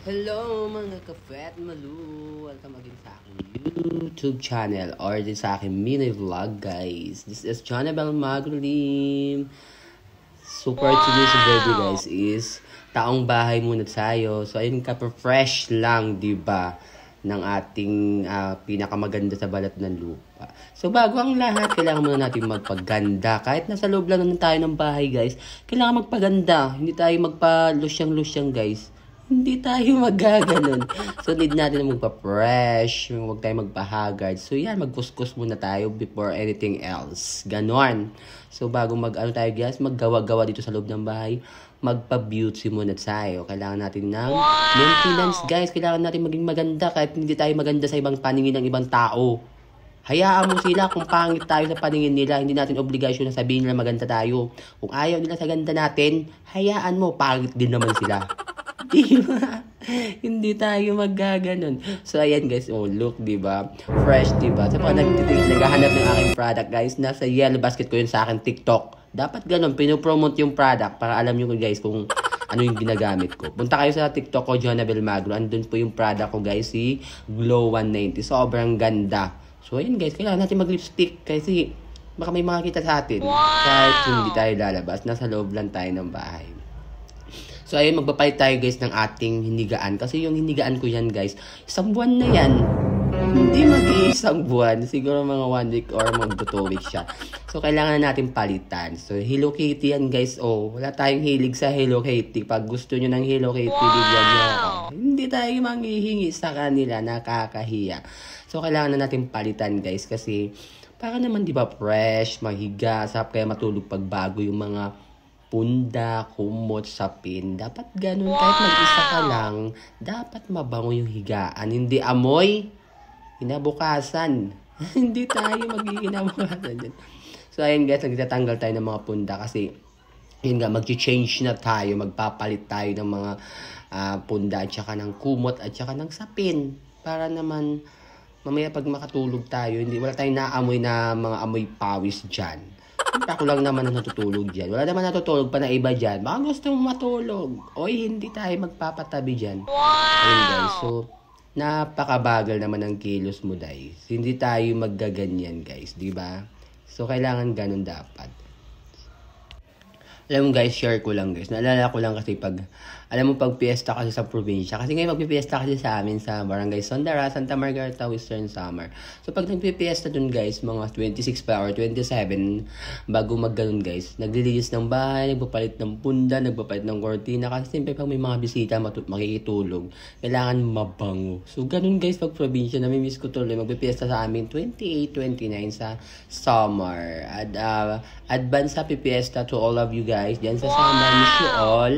Hello mga ka-Fat Malu! Welcome again sa aking YouTube channel or din sa aking mini vlog guys. This is Jonabel Magrulim. Super today's baby guys is taong bahay muna tayo. So ayun ka-fresh lang diba ng ating pinakamaganda sa balat ng lupa. So bago ang lahat, kailangan muna natin magpaganda. Kahit nasa loob lang naman tayo ng bahay guys, kailangan magpaganda. Hindi tayo magpa-lusyang-lusyang guys. Hindi tayo magaganon. So, need natin na magpa-fresh. Huwag tayo magpa-haggard. So, yan. Magkuskus muna tayo before anything else. Ganon. So, bago tayo guys, maggawa-gawa dito sa loob ng bahay, magpa-beauty muna tayo. Kailangan natin ng maintenance guys. Kailangan natin maging maganda kahit hindi tayo maganda sa ibang paningin ng ibang tao. Hayaan mo sila kung pangit tayo sa paningin nila. Hindi natin obligasyon na sabihin nila maganda tayo. Kung ayaw nila sa ganda natin, hayaan mo, pangit din naman sila. Diba? Hindi tayo magaganon. So, ayan guys. Oh, look, diba? Fresh, diba? So, pag naghahanap ng aking product, guys, nasa yellow basket ko yun sa aking TikTok. Dapat ganon, pinopromote yung product para alam nyo guys kung ano yung ginagamit ko. Punta kayo sa TikTok ko, Jonabel Magro. Andun po yung product ko, guys, si Glow 190. Sobrang ganda. So, ayan guys, kailangan natin mag-lipstick kasi baka may makakita sa atin. Kahit hindi tayo lalabas, nasa loob lang tayo ng bahay. So, ayun, magpapalit tayo guys ng ating hinigaan. Kasi yung hinigaan ko yan guys, isang buwan na yan. Hindi mag-iisang buwan. Siguro mga 1 week or mag-2 weeks siya. So, kailangan natin palitan. So, Hello Kitty yan guys. Oh, wala tayong hilig sa Hello Kitty. Pag gusto nyo ng Hello Kitty, bigyan nyo ako. Hindi tayo manghihingi sa kanila. Nakakahiya. So, kailangan na natin palitan guys. Kasi, para naman diba fresh, mahiga, sarap kaya matulog pag bago yung mga punda, kumot, sapin. Dapat ganun. Kahit mag-isa ka lang, dapat mabango yung higaan. Hindi amoy, hinabukasan. Hindi tayo mag-iinabukasan. So, ayun guys, nagtatanggal tayo ng mga punda kasi yun nga, mag-change na tayo. Magpapalit tayo ng mga punda at saka ng kumot at saka ng sapin. Para naman, mamaya pag makatulog tayo, wala tayong naamoy na mga amoy pawis dyan. Ako lang naman ang natutulog dyan. Wala naman natutulog pa na iba dyan. Baka gusto mong matulog. Oy, hindi tayo magpapatabi dyan. Ayun guys. So, napakabagal naman ang kilos mo guys. Hindi tayo maggaganyan guys. Diba? So, kailangan ganun dapat. Alam mo guys, share ko lang guys. Naalala ko lang kasi alam mo pag fiesta kasi sa probinsya. Kasi ngayon magpipiesta kasi sa amin sa Barangay Sondara, Santa Margarita, Western Samar. So pag nagpipiesta dun guys, mga 26 pa or 27, bago magganon guys, naglilinis ng bahay, nagpapalit ng punda, nagpapalit ng kortina. Kasi siyempre pag may mga bisita makikitulog, kailangan mabango. So ganun guys, pag probinsya, namimiss ko tuloy. Magpipiesta sa amin 28, 29 sa Samar. At advance happy fiesta to all of you guys diyan sa Samar. Miss you all.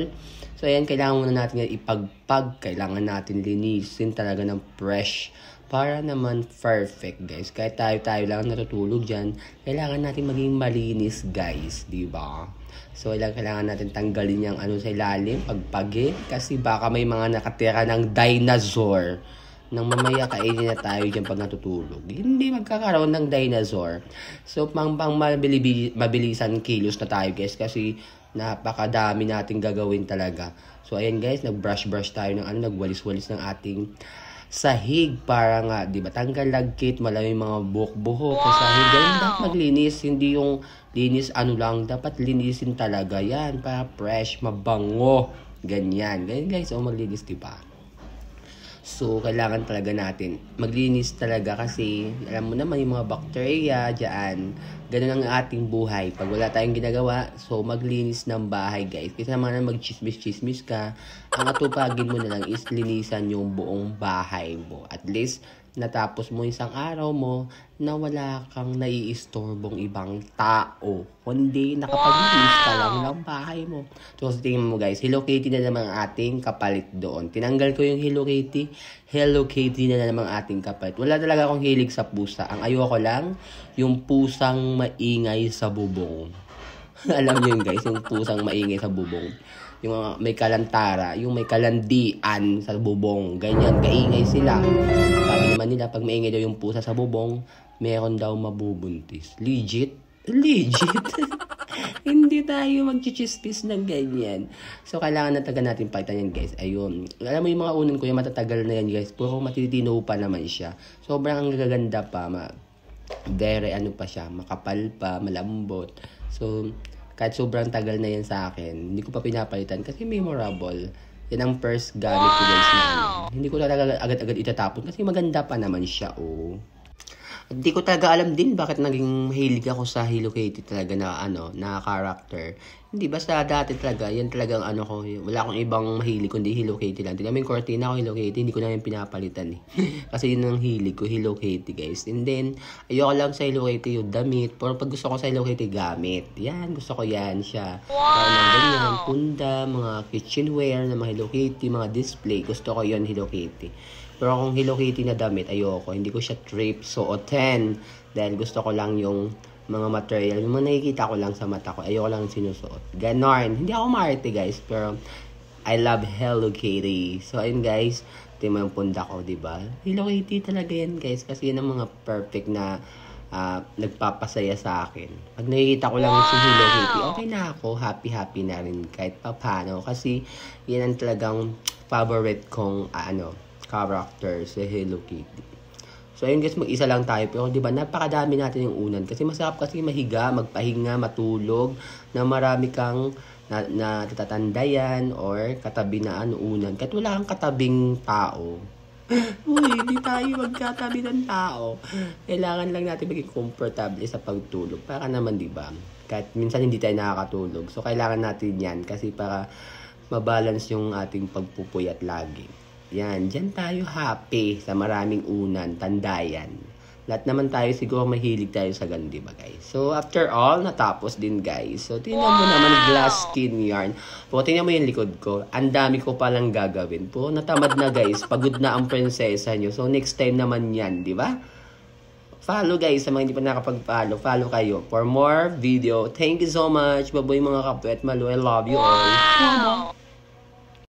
So, ayan, kailangan muna natin ipagpag. Kailangan natin linisin talaga ng fresh para naman perfect, guys. Kahit tayo lang natutulog dyan, kailangan natin maging malinis, guys. Diba? So, kailangan natin tanggalin yung sa ilalim, pagpagin. Kasi baka may mga nakatira ng dinosaur. Nang mamaya kainin na tayo dyan pag natutulog. Hindi magkakaroon ng dinosaur. So, pang mabilisan kilos na tayo, guys. Kasi napakadami nating gagawin talaga. So, ayan guys, nag-brush tayo ng nagwalis-walis ng ating sahig para nga, di ba, tanggal lagkit, malamig mga buhok-buhok sa sahig. Ganun dapat maglinis, hindi yung linis lang, dapat linisin talaga yan para fresh, mabango. Ganyan guys, maglinis, di ba? So, kailangan talaga natin maglinis talaga kasi alam mo naman yung mga bacteria dyan. Ganun ang ating buhay. Pag wala tayong ginagawa, so maglinis ng bahay guys. Kasi naman mag-chismis-chismis ka, ang atupagin mo na lang is linisan yung buong bahay mo. At least, natapos mo isang araw mo na wala kang naiistorbong ibang tao. Kundi nakapaglinis ka lang ng bahay mo. So, tingnan mo guys, Hello Kitty na naman ang ating kapalit doon. Tinanggal ko yung Hello Kitty. Hello Kitty na naman ang ating kapalit. Wala talaga akong hilig sa pusa. Ang ayoko lang, yung pusang maingay sa bubong. Alam niyo yun guys, yung pusang maingay sa bubong. Yung may kalantara, yung may kalandian sa bubong. Ganyan, kaingay sila. Sabi naman nila, pag maingay daw yung pusa sa bubong, meron daw mabubuntis. Legit? Legit? Hindi tayo mag-chismis ng ganyan. So, kailangan na taga natin palitan yan, guys. Ayun. Alam mo yung mga unan ko, yung matatagal na yan, guys. Puro matitino pa naman siya. Sobrang ang gaganda pa. Very ano pa siya. Makapal pa, malambot. So, kahit sobrang tagal na yan sa akin, hindi ko pa pinapalitan kasi memorable. Yan ang first gamit ko, guys. Na, hindi ko talaga agad-agad itatapon kasi maganda pa naman siya, oh. Hindi ko talaga alam din bakit naging mahilig ako sa Hello Kitty talaga na character. Hindi, basta dati talaga, yan talagang ko, wala akong ibang mahilig kundi Hello Kitty lang. Tingnan mo yung cortina ko, Hello Kitty, hindi ko na yung pinapalitan eh. Kasi yun ang hilig ko, Hello Kitty, guys. And then, ayoko lang sa Hello Kitty yung damit, pero pag gusto ko sa Hello Kitty, gamit. Yan, gusto ko yan siya. Mga ganyan, punda, mga kitchenware na mga Hello Kitty, mga display, gusto ko yun Hello Kitty. Pero kung Hello Kitty na damit, ayoko. Hindi ko siya trip. So, 10. Dahil gusto ko lang yung mga material. Yung mga nakikita ko lang sa mata ko. Ayoko lang sinusuot. Ganon. Hindi ako maarte, guys. Pero, I love Hello Kitty. So, ayun, guys. Ito yung punda ko, diba? Hello Kitty talaga yan, guys. Kasi yan ang mga perfect na nagpapasaya sa akin. Pag nakikita ko lang si Hello Kitty, okay na ako. Happy na rin. Kahit papano. Kasi, yan ang talagang favorite kong, character sa Hello Kitty. So, ayun guys, mag-isa lang tayo. Pero, di ba, napakadami natin yung unan. Kasi masarap kasi mahiga, magpahinga, matulog, na marami kang natatandayan or katabi na unan. Kahit wala kang katabing tao. Uy, hindi tayo magkatabi ng tao. Kailangan lang natin maging komportable sa pagtulog. Para naman, di ba? Kahit minsan hindi tayo nakakatulog. So, kailangan natin yan kasi para mabalance yung ating pagpupuyat lagi. Yan, dyan tayo happy sa maraming unan, tandayan. Lahat naman tayo siguro mahilig tayo sa ganun, diba guys? So, after all, natapos din guys. So, tingnan mo naman glass skin yarn. Po, tingnan mo yung likod ko. Ang dami ko palang gagawin. Po, natamad na guys. Pagod na ang prinsesa nyo. So, next time naman yan, diba? Follow guys, sa mga hindi pa nakapag-follow. Follow kayo for more video. Thank you so much. Baboy mga kapwet malu. I love you all.